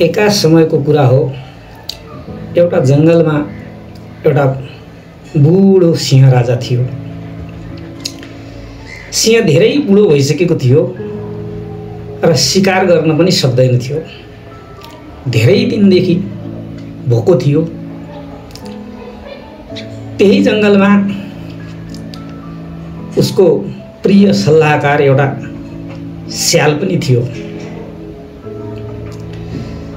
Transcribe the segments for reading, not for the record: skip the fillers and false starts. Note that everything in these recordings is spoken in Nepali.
एका समयको कुरा हो। एउटा जङ्गलमा एउटा बुढो सिंह राजा थियो। सिंह धेरै बुढो भइसकेको थियो र शिकार गर्न पनि सक्दैन थियो। धेरै दिनदेखि भोको थियो। त्यही जङ्गलमा उसको प्रिय सल्लाहकार एउटा स्याल पनि थियो।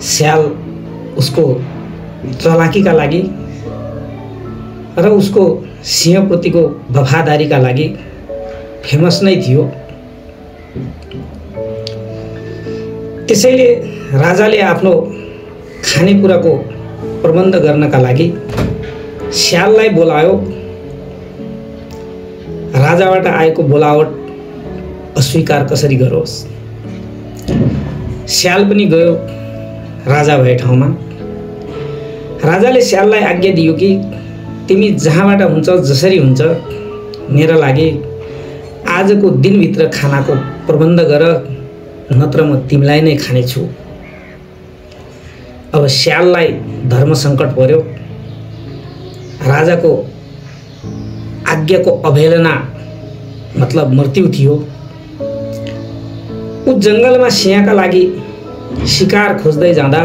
स्याल उसको चलाकीका लागि र उसको सिंहप्रतिको वफादारीका लागि फेमस नै थियो। त्यसैले राजाले आफ्नो खानेकुराको प्रबन्ध गर्नका लागि स्याललाई बोलायो। राजाबाट आएको बोलावट अस्वीकार कसरी गरोस्। स्याल पनि गयो राजा भए ठाउँमा। राजाले स्याललाई आज्ञा दियो कि तिमी जहाँबाट हुन्छ जसरी हुन्छ मेरा लागि आजको दिनभित्र खानाको प्रबन्ध गर, नत्र म तिमीलाई नै खानेछु। अब स्याललाई धर्म सङ्कट पर्यो। राजाको आज्ञाको अवहेलना मतलब मृत्यु थियो। ऊ जङ्गलमा सिंहका लागि शिकार खोज्दै जाँदा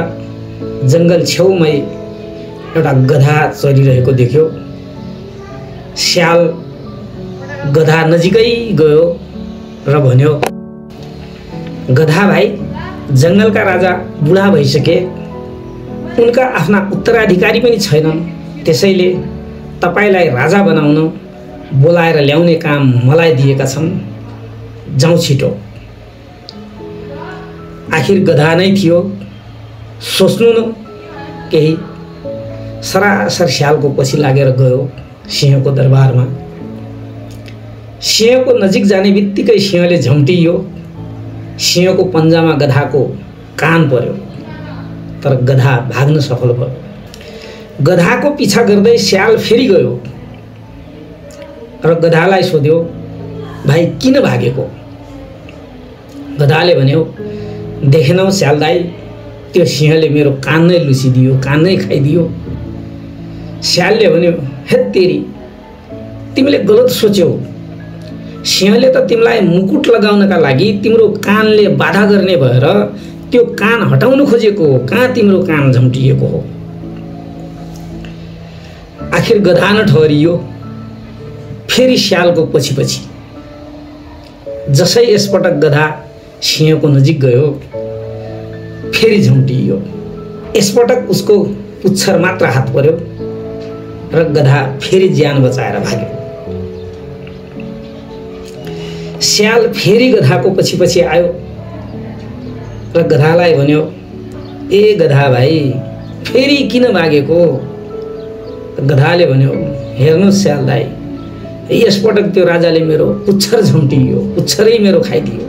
जङ्गल छेउमै एउटा गधा चरिरहेको देख्यो। स्याल गधा नजिकै गयो र भन्यो, गधा भाइ, जङ्गलका राजा बुढा भइसके, उनका आफ्ना उत्तराधिकारी पनि छैनन्। त्यसैले तपाईलाई राजा बनाउन बोलाएर ल्याउने काम मलाई दिएका छन्। जाउँ छिटो। आखिर गधा नै थियो, सोच्नु न केही। सरासर स्यालको पछि लागेर गयो सिंहको दरबारमा। सिंहको नजिक जाने बित्तिकै सिंहले झम्टियो। सिंहको पन्जामा गधाको कान पर्यो, तर गधा भाग्न सफल भयो। गधाको पिछा गर्दै स्याल फेरि गयो र गधालाई सोध्यो, भाइ किन भागेको? गधाले भन्यो, देखेनौ स्याल दाइ, त्यो सिंहले मेरो कान नै लुसिदियो, कान नै खाइदियो। स्यालले भन्यो, हे तेरी, तिमीले गलत सोच्यौ। सिंहले त तिमीलाई मुकुट लगाउनका लागि तिम्रो कानले बाधा गर्ने भएर त्यो कान हटाउन खोजेको हो। कहाँ तिम्रो कान झम्टिएको हो? आखिर गधा न ठहरियो। फेरि स्यालको पछि पछि। जसै यसपटक गधा सिंहको नजिक गयो, फेरि झम्टियो। यसपटक उसको पुच्छर मात्र हात पर्यो र गधा फेरि ज्यान बचाएर भाग्यो। स्याल फेरि गधाको पछि पछि आयो र गधालाई भन्यो, ए गधा भाइ, फेरि किन भागेको? गधाले भन्यो, हेर्नुहोस् स्याल दाइ, यसपटक त्यो राजाले मेरो पुच्छर झम्टियो, पुच्छरै मेरो खाइदियो।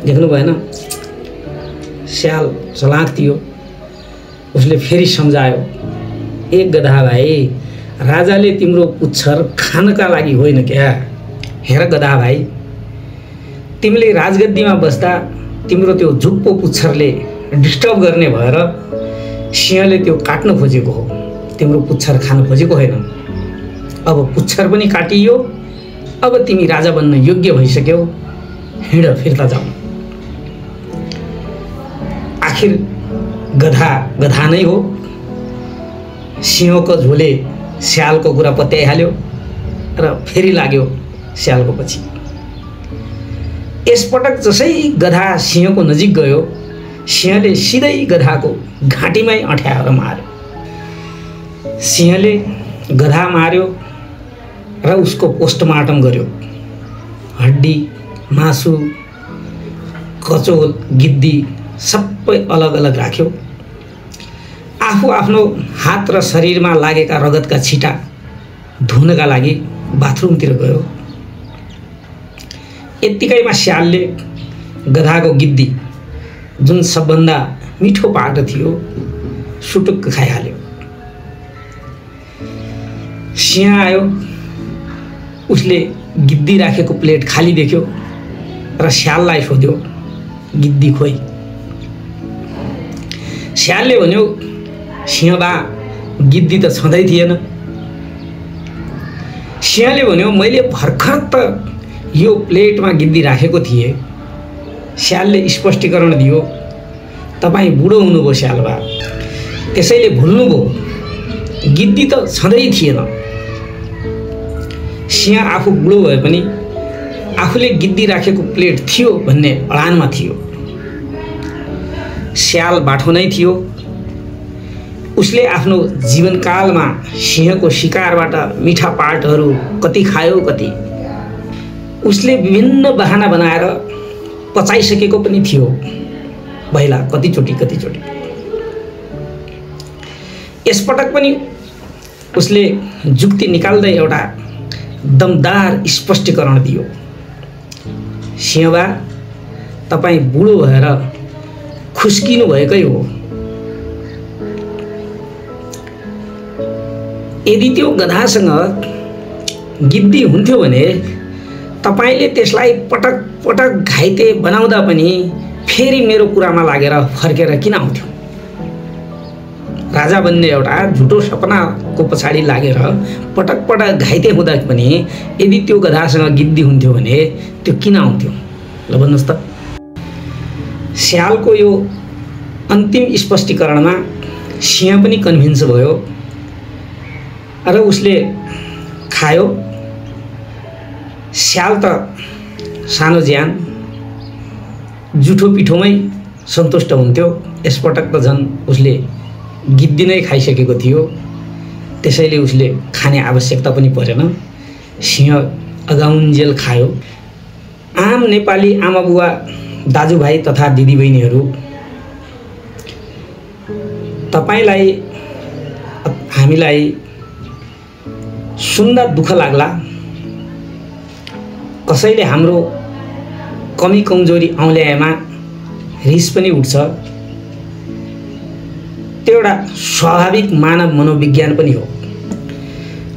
देख्नु भएन? स्याल चलाक थियो। उसले फेरि सम्झायो, ए गधा भाइ, राजाले तिम्रो पुच्छर खानका लागि होइन क्या। हेर गधा भाइ, तिमीले राजगद्दीमा बस्दा तिम्रो त्यो झुप्पो पुच्छरले डिस्टर्ब गर्ने भएर सिंहले त्यो काट्न खोजेको हो। तिम्रो पुच्छर खान खोजेको होइन। अब पुच्छर पनि काटियो। अब तिमी राजा बन्न योग्य भइसक्यौ। हिँड, फिर्ता जाऊ। आखिर गधा गधा नै हो। सिंहको झोले स्यालको कुरा पत्याइहाल्यो र फेरि लाग्यो स्यालको पछि। यसपटक जसै गधा सिंहको नजिक गयो, सिंहले सिधै गधाको घाँटीमै अँठ्याएर मार्यो। सिंहले गधा मार्यो र उसको पोस्टमार्टम गर्यो। हड्डी, मासु, कचोल, गिद्दी सबै अलग अलग राख्यो। आफू आफ्नो हात र शरीरमा लागेका रगतका छिटा धुनका लागि बाथरुमतिर गयो। यत्तिकैमा स्यालले गधाको गिद्दी, जुन सबभन्दा मिठो पार्ट थियो, सुटुक्क खाइहाल्यो। सिंह आयो। उसले गिद्दी राखेको प्लेट खाली देख्यो र स्याललाई सोध्यो, गिद्दी खोइ? स्यालले भन्यो सिंहबा गिद्दी त छँदै थिएन। सिंहले भन्यो मैले भर्खर त यो प्लेटमा गिद्दी राखेको थिएँ। स्यालले स्पष्टीकरण दियो तपाईँ बुढो हुनुभयो स्यालबा, त्यसैले भुल्नुभयो गिद्दी त छँदै थिएन। सिंह आफू बुढो भए पनि आफूले गिद्दी राखेको प्लेट थियो भन्ने अडानमा थियो। स्याल बाठो नै थियो। उसले आफ्नो जीवनकालमा सिंहको शिकारबाट मिठा पाटहरू कति खायो कति। उसले विभिन्न बहाना बनाएर पचाइसकेको पनि थियो पहिला कतिचोटि। यसपटक पनि उसले जुक्ति निकाल्दै एउटा दमदार स्पष्टीकरण दियो। सिंहबा तपाईँ बुढो भएर खुस्किनु भएकै हो। यदि त्यो गधासँग गिद्दी हुन्थ्यो भने तपाईले त्यसलाई पटक पटक घाइते बनाउँदा पनि फेरि मेरो कुरामा लागेर फर्केर किन आउँथ्यो? राजा बन्ने एउटा झुटो सपनाको पछाडि लागेर पटक पटक घाइते हुँदा पनि यदि त्यो गधासँग गिद्दी हुन्थ्यो भने त्यो किन आउँथ्यो? ल भन्नुहोस् त। स्यालको यो अन्तिम स्पष्टीकरणमा सिंह पनि कन्भिन्स भयो र उसले खायो। स्याल त सानो ज्यान जुठो पिठोमै सन्तुष्ट हुन्थ्यो। यसपटक त झन् उसले गिद्दी नै खाइसकेको थियो, त्यसैले उसले खाने आवश्यकता पनि परेन। सिंह अगाउन्जेल खायो। आम नेपाली आमाबुवा दाजुभाइ तथा दिदीबहिनीहरू, तपाईलाई हामीलाई सुन्दा दुःख लाग्ला। कसैले हाम्रो कमी कमजोरी औँल्याएमा रिस पनि उठ्छ। त्यो एउटा स्वाभाविक मानव मनोविज्ञान पनि हो।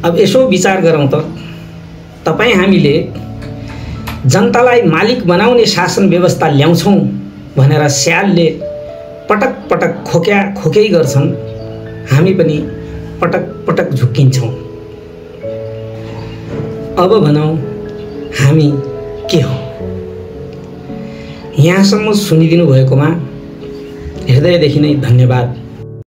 अब यसो विचार गरौँ त, तपाईँ हामीले जनतालाई मालिक बनाउने शासन व्यवस्था ल्याउँछौँ भनेर स्यालले पटक पटक खोक्यै गर्छन्, हामी पनि पटक पटक झुक्किन्छौँ। अब भनौँ हामी के हो? यहाँसम्म सुनिदिनु भएकोमा हृदयदेखि नै धन्यवाद।